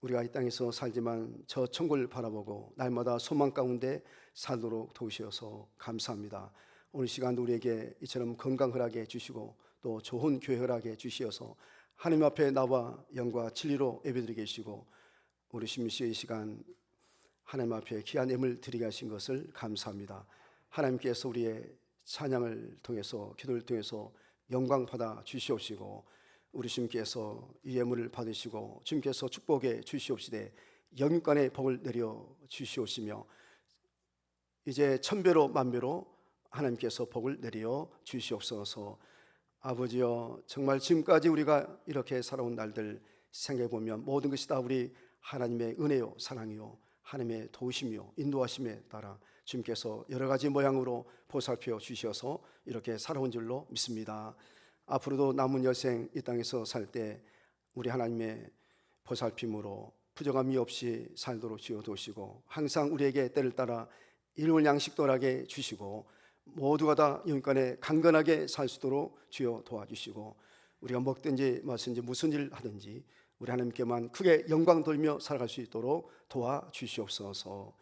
우리가 이 땅에서 살지만 저 천국을 바라보고 날마다 소망 가운데 살도록 도우셔서 감사합니다. 오늘 시간도 우리에게 이처럼 건강 허락해 주시고 또 좋은 교회 허락해 주시어서 하나님 앞에 나와 영과 진리로 예배드리게 하시고 우리 심시의 시간 하나님 앞에 귀한 예물 드리게 하신 것을 감사합니다. 하나님께서 우리의 찬양을 통해서 기도를 통해서 영광 받아 주시옵시고 우리 주님께서 이 예물을 받으시고 주님께서 축복해 주시옵시되 영육간의 복을 내려 주시옵시며 이제 천배로 만배로 하나님께서 복을 내려 주시옵소서. 아버지여 정말 지금까지 우리가 이렇게 살아온 날들 생각해보면 모든 것이 다 우리 하나님의 은혜요 사랑이요 하나님의 도우심이요 인도하심에 따라 주님께서 여러 가지 모양으로 보살펴 주셔서 이렇게 살아온 줄로 믿습니다. 앞으로도 남은 여생 이 땅에서 살 때 우리 하나님의 보살핌으로 부정함이 없이 살도록 주여 도우시고 항상 우리에게 때를 따라 일월 양식도하게 주시고 모두가 다 영육간에 강건하게 살 수 있도록 주여 도와주시고 우리가 먹든지 마시든지 무슨 일 하든지 우리 하나님께만 크게 영광 돌며 살아갈 수 있도록 도와주시옵소서.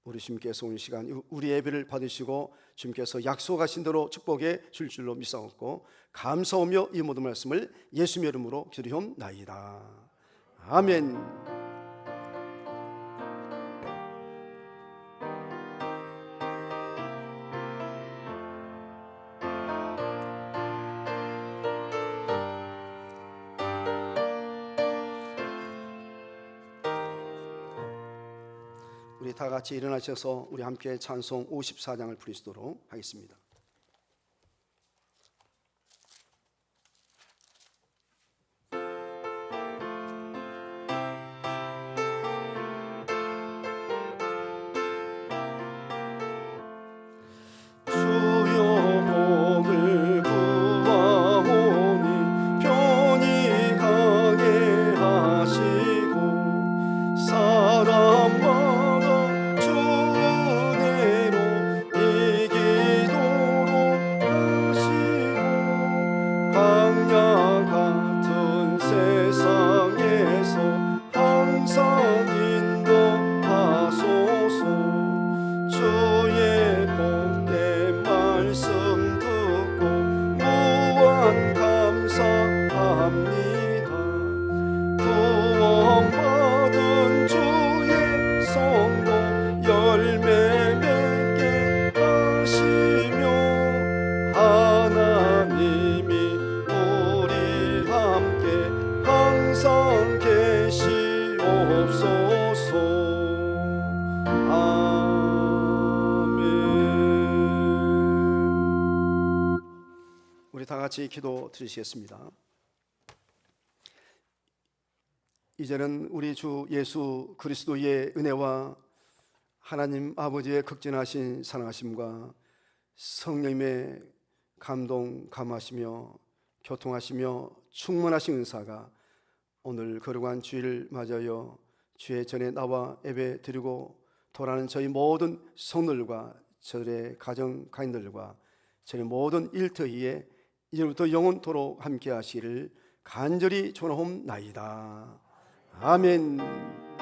우리 주님께서 오늘 시간 우리 예배를 받으시고 주님께서 약속하신 대로 축복해 줄 줄로 믿사옵고 감사하며 이 모든 말씀을 예수님의 이름으로 기도하옵나이다. 아멘. 우리 다 같이 일어나셔서 우리 함께 찬송 54장을 부르시도록 하겠습니다. 사람마다 아멘. 우리 다 같이 기도 드리시겠습니다. 이제는 우리 주 예수 그리스도의 은혜와 하나님 아버지의 극진하신 사랑하심과 성령님의 감동, 감하시며 교통하시며 충만하신 은사가 오늘 거룩한 주일을 맞아요 주의 전에 나와 예배 드리고 돌아가는 저희 모든 성도들과 저의 가정 가인들과 저희 모든 일터위에 이제부터 영원토록 함께 하시기를 간절히 축원하옵나이다. 아멘.